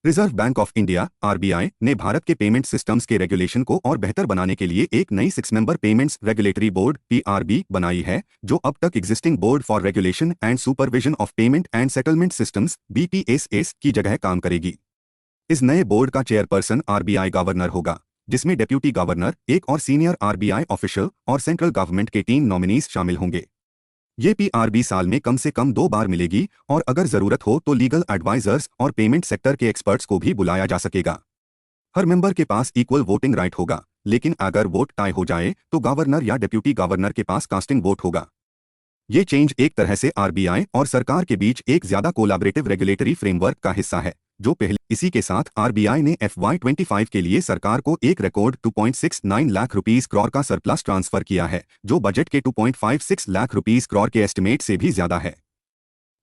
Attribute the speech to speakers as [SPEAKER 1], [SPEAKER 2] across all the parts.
[SPEAKER 1] Reserve bank of India RBI ने भारत के payment systems के रेगुलेशन को और बेहतर बनाने के लिए एक नई 6 member payments regulatory board PRB बनाई है, जो अब तक existing board for regulation and supervision of payment and settlement systems BPSS की जगह काम करेगी। इस नए बोर्ड का चेयरपर्सन आरबीआई गवर्नर होगा, जिसमें डेप्यूटी गवर्नर, एक और सीनियर आरबीआई ऑफिशियल और सेंट्रल गवर्नमेंट के 3 नॉमिनीज शामिल होंगे। ये पीआरबी साल में कम से कम 2 बार मिलेगी और अगर जरूरत हो तो लीगल एडवाइजर्स और पेमेंट सेक्टर के एक्सपर्ट्स को भी बुलाया जा सकेगा। हर मेंबर के पास इक्वल वोटिंग राइट होगा, लेकिन अगर वोट टाई हो जाए तो गवर्नर या डिप्यूटी गवर्नर के पास कास्टिंग वोट होगा। ये चेंज एक तरह से आरबीआई और सरकार के बीच एक ज्यादा कोलैबोरेटिव रेगुलेटरी फ्रेमवर्क का हिस्सा है, जो पहले। इसी के साथ आरबीआई ने FY25 के लिए सरकार को एक रिकॉर्ड 2.69 लाख रुपीस करोड़ का सरप्लस ट्रांसफर किया है, जो बजट के 2.56 लाख रुपीस करोड़ के एस्टिमेट से भी ज्यादा है।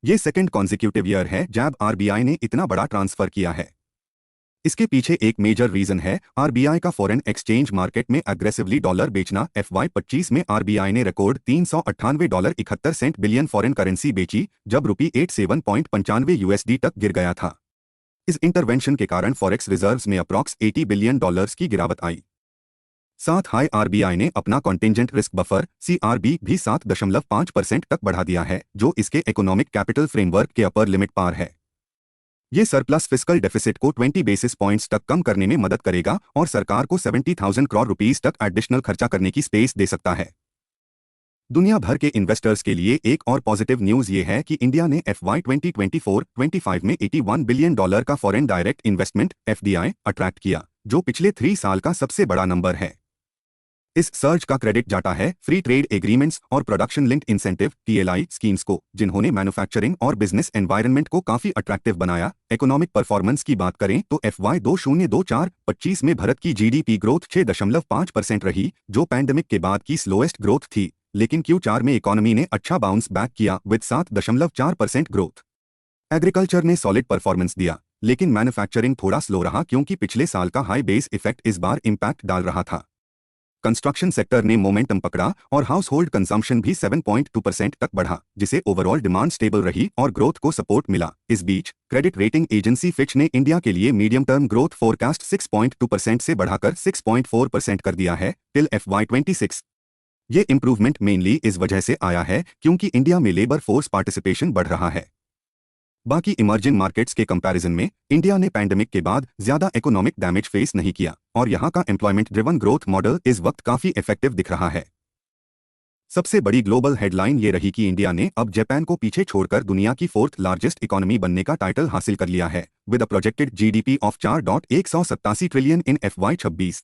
[SPEAKER 1] ये सेकंड कॉन्जिक्यूटिव ईयर है जब आरबीआई ने इतना बड़ा ट्रांसफर किया है। इसके पीछे एक मेजर रीजन है आरबीआई का फॉरेन एक्सचेंज मार्केट में अग्रेसिवली डॉलर बेचना। FY25 में आरबीआई ने रिकॉर्ड $398.71 बिलियन फॉरेन करेंसी बेची, जब रुपी 87.95 USD तक गिर गया था। इस इंटरवेंशन के कारण फॉरेक्स रिजर्व्स में अप्रॉक्स $80 बिलियन की गिरावट आई। साथ हाई आरबीआई ने अपना कॉन्टिंजेंट रिस्क बफर CRB भी 7.5% तक बढ़ा दिया है, जो इसके इकोनॉमिक कैपिटल फ्रेमवर्क के अपर लिमिट पार है। ये सरप्लस फिस्कल डेफिसिट को 20 बेसिस पॉइंट्स तक कम करने में मदद करेगा और सरकार को 70,000 करोड़ रुपीस तक एडिशनल खर्चा करने की स्पेस दे सकता है। दुनिया भर के इन्वेस्टर्स के लिए एक और पॉजिटिव न्यूज ये है कि इंडिया ने FY2024-25 में $81 बिलियन का foreign direct investment FDI attract किया, जो पिछले 3 साल का सबसे बड़ा नंबर है। इस सर्च का क्रेडिट जाता है फ्री ट्रेड एग्रीमेंट्स और production linked incentive TLI schemes को, जिन्होंने मैन्युफैक्चरिंग और बिजनेस एनवायरनमेंट को काफी अट्रैक्टिव बनाया। इकोनॉमिक परफॉर्मेंस की बात करें तो FY2024-25 में भारत की GDP ग्रोथ 6.5% रही, जो पैंडेमिक के बाद की स्लोएस्ट ग्रोथ थी, लेकिन Q4 में इकोनॉमी ने अच्छा बाउंस बैक किया विद 7.4% ग्रोथ। एग्रीकल्चर ने सॉलिड परफॉर्मेंस दिया, लेकिन मैन्युफैक्चरिंग थोड़ा स्लो रहा क्योंकि पिछले साल का हाई बेस इफेक्ट इस बार इम्पैक्ट डाल रहा था। कंस्ट्रक्शन सेक्टर ने मोमेंटम पकड़ा और हाउस होल्ड कंजम्पशन भी 7.2% तक बढ़ा, जिसे ओवरऑल डिमांड स्टेबल रही और ग्रोथ को सपोर्ट मिला। इस बीच क्रेडिट रेटिंग एजेंसी फिच ने इंडिया के लिए मीडियम टर्म ग्रोथ फोरकास्ट 6.2% से बढ़ाकर 6.4% कर दिया है टिल FY26। ये इंप्रूवमेंट मेनली इस वजह से आया है क्योंकि इंडिया में लेबर फोर्स पार्टिसिपेशन बढ़ रहा है। बाकी इमर्जिंग मार्केट्स के कंपैरिजन में इंडिया ने पैंडेमिक के बाद ज्यादा इकोनॉमिक डैमेज फेस नहीं किया और यहां का एम्प्लॉयमेंट ड्रिवन ग्रोथ मॉडल इस वक्त काफी इफेक्टिव दिख रहा है। सबसे बड़ी ग्लोबल हेडलाइन ये रही कि इंडिया ने अब जापान को पीछे छोड़कर दुनिया की 4th लार्जेस्ट इकोनॉमी बनने का टाइटल हासिल कर लिया है, with a projected GDP of 4.187 trillion in FY26।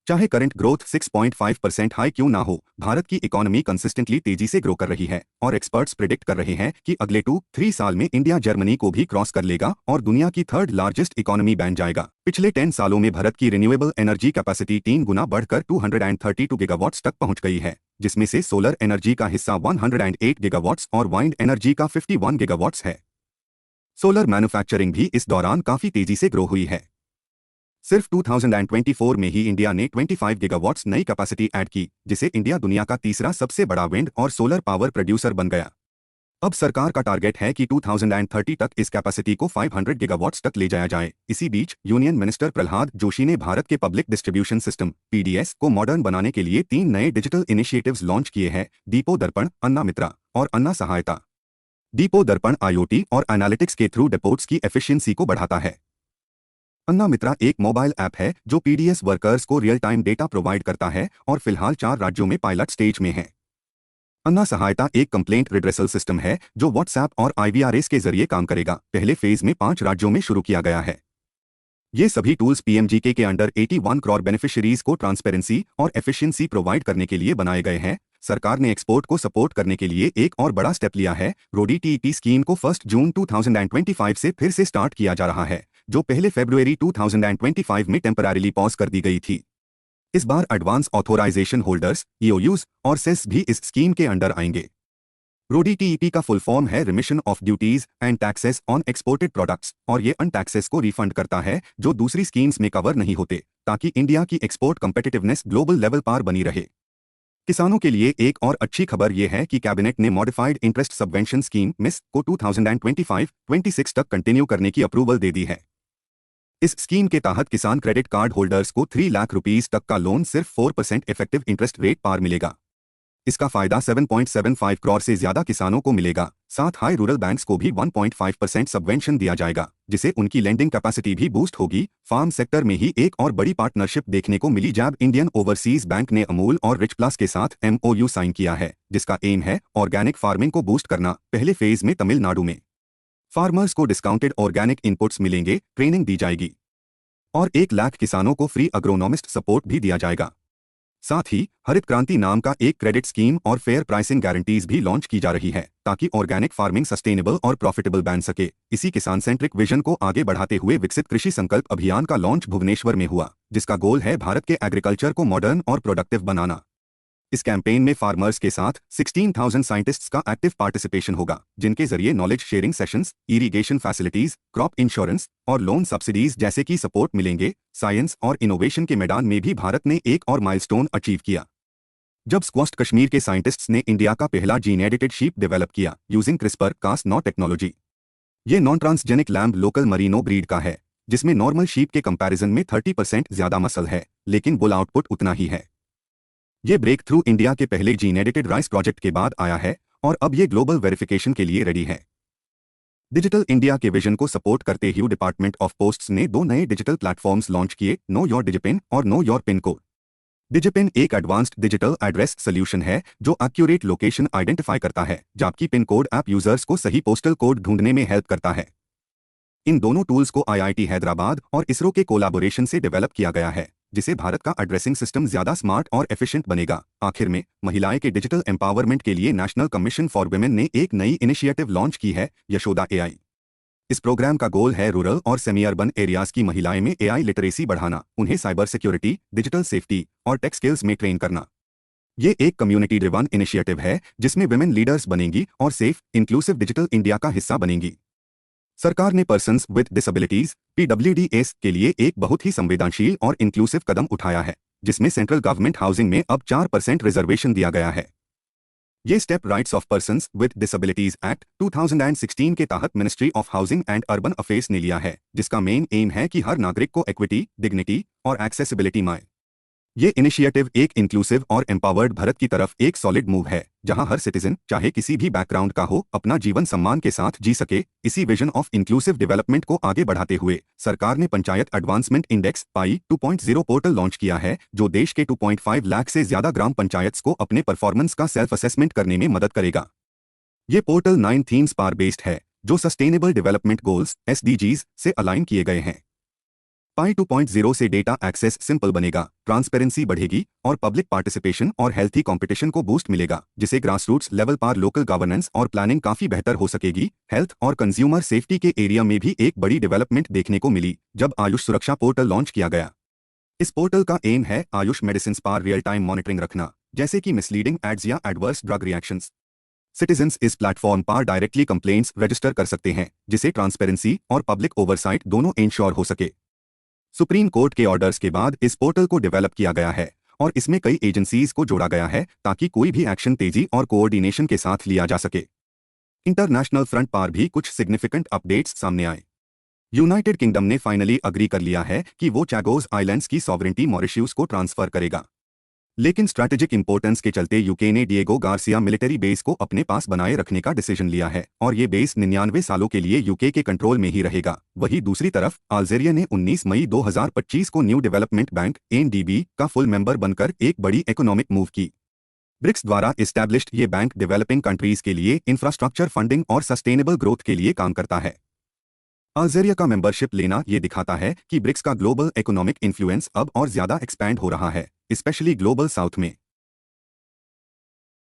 [SPEAKER 1] चाहे करंट ग्रोथ 6.5% हाई क्यों ना हो, भारत की इकोनॉमी कंसिस्टेंटली तेजी से ग्रो कर रही है और एक्सपर्ट्स प्रिडिक्ट कर रहे हैं कि अगले 2-3 साल में इंडिया जर्मनी को भी क्रॉस कर लेगा और दुनिया की 3rd लार्जेस्ट इकोनॉमी बन जाएगा। पिछले 10 सालों में भारत की रिन्यूएबल एनर्जी कैपेसिटी 3 गुना बढ़कर 232 गीगावाट्स तक पहुंच गई है, जिसमें से सोलर एनर्जी का हिस्सा 108 गीगावाट्स और वाइंड एनर्जी का 51 गीगावाट्स है। सोलर मैन्युफैक्चरिंग भी इस दौरान काफी तेजी से ग्रो हुई है। सिर्फ 2024 में ही इंडिया ने 25 गीगावाट्स नई कैपेसिटी ऐड की, जिसे इंडिया दुनिया का तीसरा सबसे बड़ा विंड और सोलर पावर प्रोड्यूसर बन गया। अब सरकार का टारगेट है कि 2030 तक इस कैपेसिटी को 500 गीगावाट्स तक ले जाया जाए। इसी बीच यूनियन मिनिस्टर प्रहलाद जोशी ने भारत के पब्लिक डिस्ट्रीब्यूशन सिस्टम PDS को मॉडर्न बनाने के लिए 3 नए डिजिटल इनिशिएटिव्स लॉन्च किए हैं: दीपो दर्पण, अन्ना मित्रा और अन्ना सहायता। दीपो दर्पण IoT और एनालिटिक्स के थ्रू डिपोट्स की एफिशिएंसी को बढ़ाता है। अन्ना मित्रा एक मोबाइल ऐप है जो PDS वर्कर्स को रियल टाइम डेटा प्रोवाइड करता है और फिलहाल 4 राज्यों में पायलट स्टेज में है। अन्ना सहायता एक कंप्लेंट रिड्रेसल सिस्टम है जो WhatsApp और IVRS के जरिए काम करेगा। पहले फेज में 5 राज्यों में शुरू किया गया है। ये सभी टूल्स PMGK के अंडर 81 करोड़ बेनिफिशियरीज को ट्रांसपेरेंसी और एफिशिएंसी प्रोवाइड करने के लिए बनाए गए हैं। सरकार ने एक्सपोर्ट को सपोर्ट करने के लिए एक और बड़ा स्टेप लिया है। रोडी TEP स्कीम को 1 जून 2025 से फिर से स्टार्ट किया जा रहा है, जो पहले फरवरी 2025 में टेम्पररीली पॉज कर दी गई थी। इस बार एडवांस ऑथोराइजेशन होल्डर्स EOUs और सेस भी इस स्कीम के अंडर आएंगे। रोडी TEP का फुल फॉर्म है remission of duties and taxes on exported products और ये अन टैक्सेस को रिफंड करता है जो दूसरी स्कीम्स में कवर नहीं होते, ताकि इंडिया की एक्सपोर्ट कंपेटिटिवनेस ग्लोबल लेवल पर बनी रहे। किसानों के लिए एक और अच्छी खबर यह है कि कैबिनेट ने modified interest subvention scheme MIS को 2025-26 तक कंटिन्यू करने की अप्रूवल दे दी है। इस स्कीम के तहत किसान क्रेडिट कार्ड होल्डर्स को 3 लाख रुपीस तक का लोन सिर्फ 4% इफेक्टिव इंटरेस्ट रेट पर मिलेगा। इसका फायदा 7.75 करोड़ से ज्यादा किसानों को मिलेगा। साथ हाई रूरल बैंक्स को भी 1.5% सबवेंशन दिया जाएगा, जिसे उनकी लेंडिंग कैपेसिटी भी बूस्ट होगी। फार्म सेक्टर में ही एक और बड़ी पार्टनरशिप देखने को मिली जब इंडियन ओवरसीज बैंक ने अमूल और रिच प्लस के साथ MOU साइन किया है, जिसका एम है ऑर्गेनिक फार्मिंग को बूस्ट करना। पहले फेज में तमिलनाडु में फार्मर्स को डिस्काउंटेड ऑर्गेनिक इनपुट्स मिलेंगे, ट्रेनिंग दी जाएगी और 1 लाख किसानों को फ्री अग्रोनॉमिस्ट सपोर्ट भी दिया जाएगा। साथ ही हरित क्रांति नाम का एक क्रेडिट स्कीम और फेयर प्राइसिंग गारंटीज भी लॉन्च की जा रही है, ताकि ऑर्गेनिक फार्मिंग सस्टेनेबल और प्रॉफिटेबल बन सके। इसी किसान सेंट्रिक विजन को आगे बढ़ाते हुए विकसित कृषि संकल्प अभियान का लॉन्च भुवनेश्वर में हुआ, जिसका गोल है भारत के एग्रीकल्चर को मॉडर्न और प्रोडक्टिव बनाना। इस कैंपेन में फार्मर्स के साथ 16,000 साइंटिस्ट्स का एक्टिव पार्टिसिपेशन होगा, जिनके जरिए knowledge sharing sessions, irrigation facilities, crop insurance और लोन सब्सिडीज जैसे की सपोर्ट मिलेंगे। साइंस और इनोवेशन के मैदान में भी भारत ने एक और माइलस्टोन अचीव किया, जब स्क्वास्ट कश्मीर के साइंटिस्ट्स ने इंडिया का पहला जीन एडिटेड शीप डेवलप किया यूजिंग CRISPR-Cas9 टेक्नोलॉजी। ये non transgenic lamb local Merino breed का है, जिसमें नॉर्मल शीप के कंपैरिजन में 30% ज्यादा मसल है, लेकिन बुल आउटपुट उतना ही है। ये ब्रेक थ्रू इंडिया के पहले जीन एडिटेड राइस प्रोजेक्ट के बाद आया है और अब ये ग्लोबल वेरिफिकेशन के लिए रेडी है। डिजिटल इंडिया के विजन को सपोर्ट करते हुए डिपार्टमेंट ऑफ पोस्ट्स ने 2 नए डिजिटल प्लेटफॉर्म्स लॉन्च किए, नो योर डिजिपिन और know your pin code. DIGIPIN एक एडवांस्ड डिजिटल एड्रेस सोल्यूशन है जो एक्यूरेट लोकेशन आइडेंटिफाई करता है, जबकि पिन कोड ऐप यूजर्स को सही पोस्टल कोड ढूंढने में हेल्प करता है। इन दोनों टूल्स को IIT हैदराबाद और इसरो के कोलैबोरेशन से डेवलप किया गया है, जिसे भारत का एड्रेसिंग सिस्टम ज्यादा स्मार्ट और एफिशिएंट बनेगा। आखिर में महिलाएं के डिजिटल एम्पावरमेंट के लिए नेशनल कमीशन फॉर वुमेन ने एक नई इनिशिएटिव लॉन्च की है, यशोदा AI। इस प्रोग्राम का गोल है रूरल और सेमी अर्बन एरियाज की महिलाएं में AI लिटरेसी बढ़ाना, उन्हें साइबर सिक्योरिटी, डिजिटल सेफ्टी और टेक स्किल्स में ट्रेन करना। ये एक कम्युनिटी ड्रिवन इनिशिएटिव है जिसमें विमेन लीडर्स बनेंगी और सेफ इंक्लूसिव डिजिटल इंडिया का हिस्सा बनेंगी। सरकार ने पर्सन्स विद डिसेबिलिटीज PWDs के लिए एक बहुत ही संवेदनशील और इंक्लूसिव कदम उठाया है, जिसमें सेंट्रल गवर्नमेंट हाउसिंग में अब 4% रिजर्वेशन दिया गया है। ये step rights of persons with disabilities act 2016 के तहत ministry of housing and urban affairs ने लिया है, जिसका मेन एम है कि हर नागरिक को इक्विटी, डिग्निटी और एक्सेसिबिलिटी मिले। ये इनिशिएटिव एक इंक्लूसिव और एम्पावर्ड भारत की तरफ एक सॉलिड मूव है, जहां हर सिटीजन चाहे किसी भी बैकग्राउंड का हो अपना जीवन सम्मान के साथ जी सके। इसी विजन ऑफ इंक्लूसिव डेवलपमेंट को आगे बढ़ाते हुए सरकार ने पंचायत एडवांसमेंट इंडेक्स पाई 2.0 पोर्टल लॉन्च किया है, जो देश के 2.5 लाख से ज्यादा ग्राम पंचायत को अपने परफॉर्मेंस का सेल्फ असेसमेंट करने में मदद करेगा। ये पोर्टल 9 थीम्स पर बेस्ड है, जो सस्टेनेबल डेवलपमेंट गोल्स SDGs से अलाइन किए गए हैं। पाई 2.0 से डेटा एक्सेस सिंपल बनेगा, ट्रांसपेरेंसी बढ़ेगी और पब्लिक पार्टिसिपेशन और हेल्थी कंपटीशन को बूस्ट मिलेगा, जिसे ग्रासरूट्स लेवल पर लोकल गवर्नेंस और प्लानिंग काफी बेहतर हो सकेगी। हेल्थ और कंज्यूमर सेफ्टी के एरिया में भी एक बड़ी डेवलपमेंट देखने को मिली जब आयुष सुरक्षा पोर्टल लॉन्च किया गया। इस पोर्टल का एम है आयुष मेडिसिन पर रियल टाइम मॉनिटरिंग रखना, जैसे कि मिसलीडिंग एड्स या एडवर्स ड्रग रिएक्शंस। सिटीजन्स इस प्लेटफॉर्म पर डायरेक्टली कंप्लेंट्स रजिस्टर कर सकते हैं, जिसे ट्रांसपेरेंसी और पब्लिक ओवरसाइट दोनों इंश्योर हो सके। सुप्रीम कोर्ट के ऑर्डर्स के बाद इस पोर्टल को डेवलप किया गया है और इसमें कई एजेंसीज को जोड़ा गया है, ताकि कोई भी एक्शन तेजी और कोऑर्डिनेशन के साथ लिया जा सके। इंटरनेशनल फ्रंट पर भी कुछ सिग्निफिकेंट अपडेट्स सामने आए। यूनाइटेड किंगडम ने फाइनली अग्री कर लिया है कि वो चैगोस आइलैंड्स की सॉवरेंटी मॉरिशस को ट्रांसफर करेगा, लेकिन स्ट्रैटेजिक इंपॉर्टेंस के चलते यूके ने डिएगो गार्सिया मिलिट्री बेस को अपने पास बनाए रखने का डिसीजन लिया है और ये बेस 99 सालों के लिए यूके के कंट्रोल में ही रहेगा। वहीं दूसरी तरफ अल्जीरिया ने 19 मई 2025 को न्यू डेवलपमेंट बैंक ANDB का फुल मेंबर बनकर एक बड़ी इकोनॉमिक मूव की। ब्रिक्स द्वारा एस्टैब्लिश्ड ये बैंक डेवलपिंग कंट्रीज के लिए इंफ्रास्ट्रक्चर फंडिंग और सस्टेनेबल ग्रोथ के लिए काम करता है। अल्जीरिया का मेंबरशिप लेना ये दिखाता है कि ब्रिक्स का ग्लोबल इकोनॉमिक इन्फ्लुएंस अब और ज्यादा एक्सपैंड हो रहा है, स्पेशली ग्लोबल साउथ में।